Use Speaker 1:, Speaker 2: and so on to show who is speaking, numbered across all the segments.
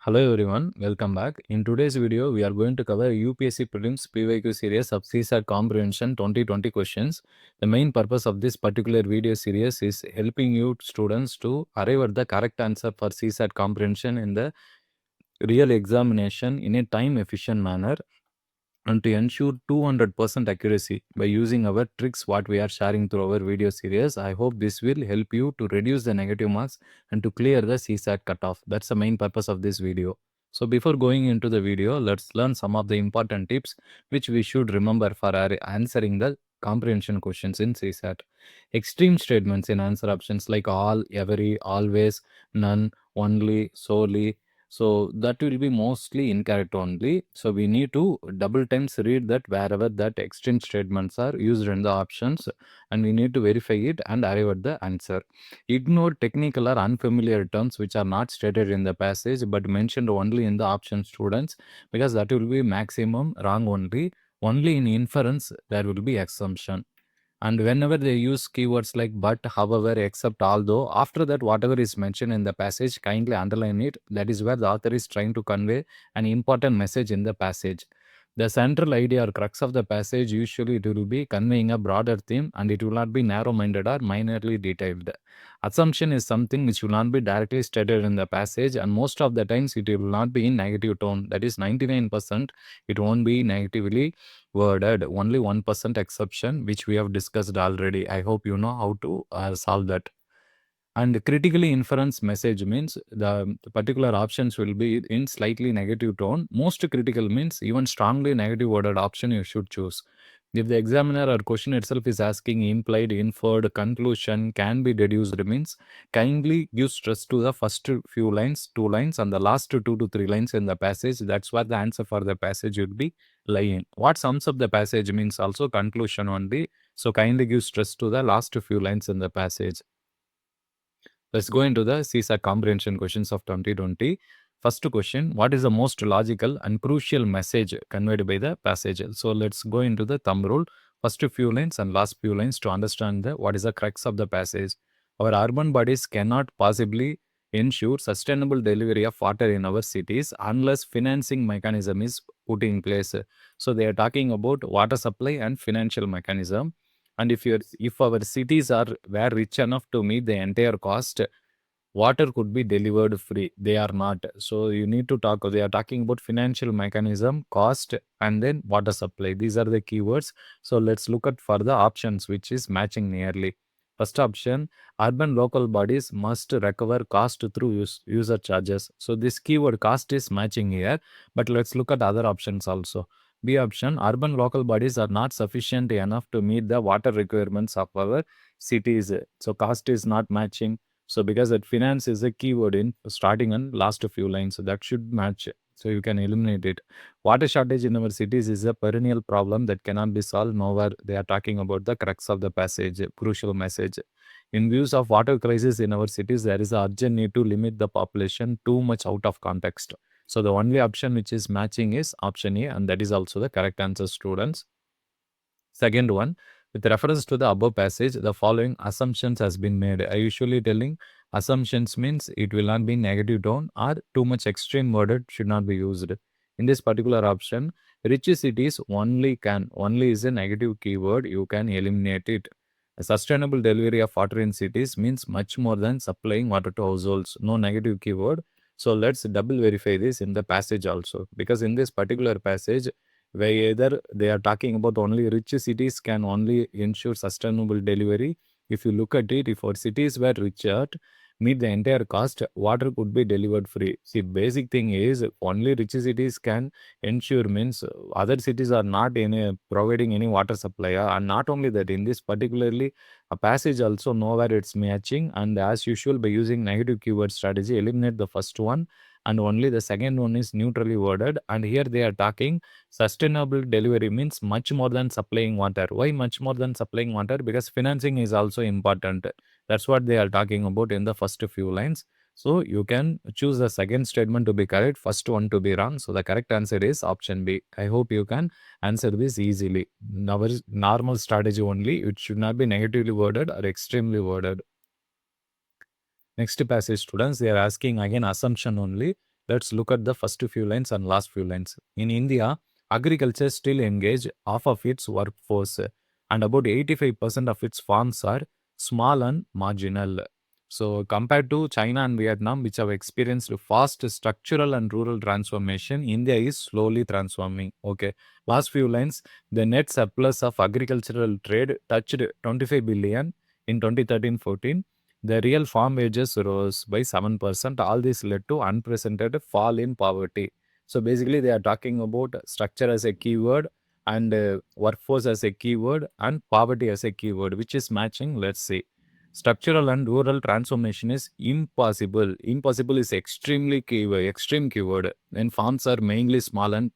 Speaker 1: Hello everyone, welcome back. In today's video, we are going to cover UPSC Prelims PYQ series of CSAT Comprehension 2020 questions. The main purpose of this particular video series is helping you students to arrive at the correct answer for CSAT Comprehension in the real examination in a time-efficient manner and to ensure 200% accuracy by using our tricks what we are sharing through our video series. I hope this will help you to reduce the negative marks and to clear the CSAT cutoff. That's the main purpose of this video. So before going into the video, let's learn some of the important tips which we should remember for answering the comprehension questions in CSAT. Extreme statements in answer options like all, every, always, none, only, solely, so that will be mostly incorrect only. So we need to double times read that wherever that extreme statements are used in the options, and we need to verify it and arrive at the answer. Ignore technical or unfamiliar terms which are not stated in the passage but mentioned only in the option students, because that will be maximum wrong only. Only in inference there will be assumption. And whenever they use keywords like but, however, except, although, after that, whatever is mentioned in the passage, kindly underline it. That is where the author is trying to convey an important message in the passage. The central idea or crux of the passage usually it will be conveying a broader theme and it will not be narrow-minded or minorly detailed. Assumption is something which will not be directly stated in the passage, and most of the times it will not be in negative tone. That is 99%. It won't be negatively worded. Only 1% exception, which we have discussed already. I hope you know how to solve that. And critically inference message means the particular options will be in slightly negative tone. Most critical means even strongly negative worded option you should choose. If the examiner or question itself is asking implied, inferred, conclusion, can be deduced means, kindly give stress to the first few lines, 2 lines, and the last 2 to 3 lines in the passage. That's what the answer for the passage would be lying. What sums up the passage means also conclusion only. So kindly give stress to the last few lines in the passage. Let's go into the CSAT comprehension questions of 2020. First question, what is the most logical and crucial message conveyed by the passage? So let's go into the thumb rule. First few lines and last few lines to understand what is the crux of the passage. Our urban bodies cannot possibly ensure sustainable delivery of water in our cities unless financing mechanism is put in place. So they are talking about water supply and financial mechanism. And if our cities were rich enough to meet the entire cost, water could be delivered free. They are not. So you need to talk. They are talking about financial mechanism, cost, and then water supply. These are the keywords. So let's look at further options, which is matching nearly. First option, urban local bodies must recover cost through user charges. So this keyword cost is matching here, but let's look at other options also. B option, urban local bodies are not sufficient enough to meet the water requirements of our cities. So cost is not matching. So because that finance is a keyword in starting and last few lines, so that should match. So you can eliminate it. Water shortage in our cities is a perennial problem that cannot be solved nowhere. They are talking about the crux of the passage, crucial message. In views of water crisis in our cities, there is an urgent need to limit the population too much out of context. So the only option which is matching is option A, and that is also the correct answer, students. Second one, with reference to the above passage, the following assumptions has been made. I usually telling assumptions means it will not be negative tone or too much extreme worded should not be used. In this particular option, rich cities only is a negative keyword, you can eliminate it. A sustainable delivery of water in cities means much more than supplying water to households. No negative keyword. So let's double verify this in the passage also, because in this particular passage, where either they are talking about only rich cities can only ensure sustainable delivery. If you look at it, if our cities were richer, meet the entire cost, water could be delivered free. See, basic thing is only rich cities can ensure means other cities are not providing any water supply. And not only that, in this particularly a passage also nowhere it's matching. And as usual, by using negative keyword strategy, eliminate the first one and only the second one is neutrally worded. And here they are talking sustainable delivery means much more than supplying water. Why much more than supplying water? Because financing is also important. That's what they are talking about in the first few lines. So you can choose the second statement to be correct, first one to be wrong. So the correct answer is option B. I hope you can answer this easily. Our normal strategy only, it should not be negatively worded or extremely worded. Next passage, students, they are asking again assumption only. Let's look at the first few lines and last few lines. In India, agriculture still engage half of its workforce, and about 85% of its farms are small and marginal. So compared to China and Vietnam, which have experienced fast structural and rural transformation, India is slowly transforming. Okay. Last few lines. The net surplus of agricultural trade touched 25 billion in 2013-14. The real farm wages rose by 7%. All this led to unprecedented fall in poverty. So basically, they are talking about structure as a keyword and workforce as a keyword and poverty as a keyword, which is matching. Let's see. Structural and rural transformation is impossible. Impossible is extremely keyword, extreme keyword. And farms are mainly small and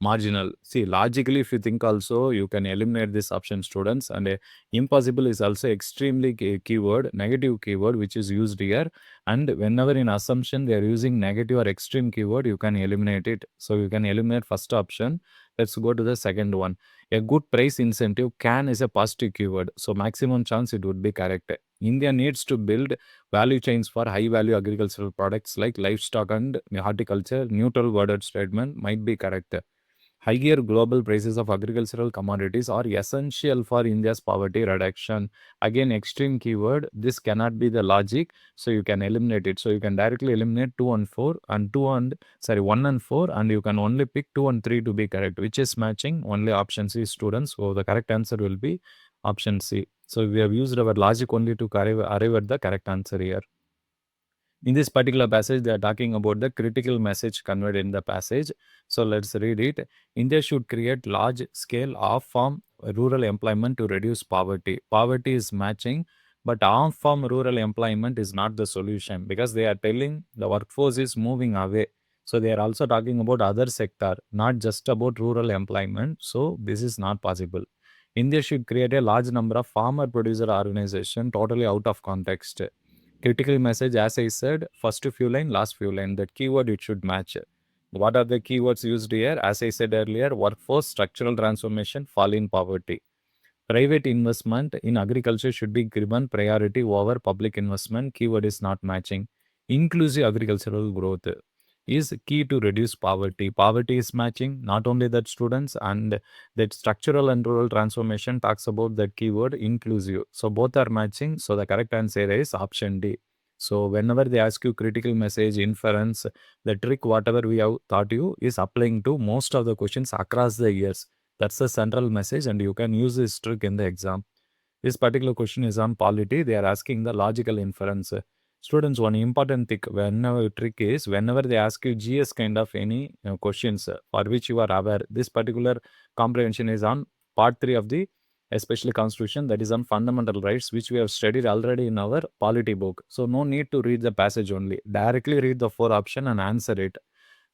Speaker 1: marginal. See, logically, if you think also, you can eliminate this option, students. And impossible is also extremely keyword, negative keyword, which is used here. And whenever in assumption they are using negative or extreme keyword, you can eliminate it. So you can eliminate first option. Let's go to the second one. A good price incentive can is a positive keyword. So maximum chance it would be correct. India needs to build value chains for high value agricultural products like livestock and horticulture. Neutral worded statement might be correct. Higher global prices of agricultural commodities are essential for India's poverty reduction. Again, extreme keyword. This cannot be the logic, so you can eliminate it. So you can directly eliminate 2 and 4 and 1 and 4, and you can only pick 2 and 3 to be correct, which is matching only option C, students. So the correct answer will be option C. So we have used our logic only to arrive at the correct answer here. In this particular passage, they are talking about the critical message conveyed in the passage. So let's read it. India should create large scale off-farm rural employment to reduce poverty. Poverty is matching, but off-farm rural employment is not the solution because they are telling the workforce is moving away. So they are also talking about other sector, not just about rural employment. So this is not possible. India should create a large number of farmer producer organization totally out of context. Critical message, as I said, first few line, last few line, that keyword it should match. What are the keywords used here? As I said earlier, workforce, structural transformation, fall in poverty. Private investment in agriculture should be given priority over public investment. Keyword is not matching. Inclusive agricultural growth is key to reduce poverty. Poverty is matching. Not only that, students, and that structural and rural transformation talks about that keyword inclusive. So both are matching. So the correct answer is option D. So whenever they ask you critical message, inference, the trick whatever we have taught you is applying to most of the questions across the years. That's the central message, and you can use this trick in the exam. This particular question is on polity. They are asking the logical inference. Students, one important trick is whenever they ask you GS kind of any questions for which you are aware, this particular comprehension is on part 3 of the especially constitution, that is on fundamental rights, which we have studied already in our polity book. So no need to read the passage only. Directly read the 4 option and answer it.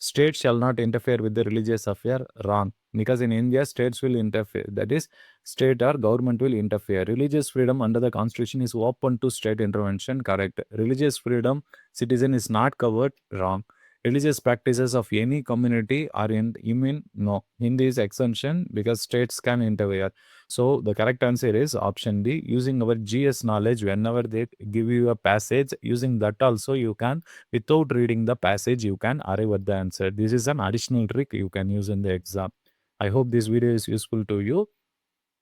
Speaker 1: State shall not interfere with the religious affair. Wrong. Because in India, states will interfere. That is, state or government will interfere. Religious freedom under the constitution is open to state intervention. Correct. Religious freedom, citizen is not covered. Wrong. Religious practices of any community are in, you mean, no. Hindi is exemption because states can interfere. So the correct answer is option D. Using our GS knowledge, whenever they give you a passage, using that also you can, without reading the passage, you can arrive at the answer. This is an additional trick you can use in the exam. I hope this video is useful to you.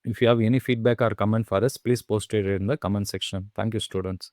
Speaker 1: If you have any feedback or comment for us, please post it in the comment section. Thank you, students.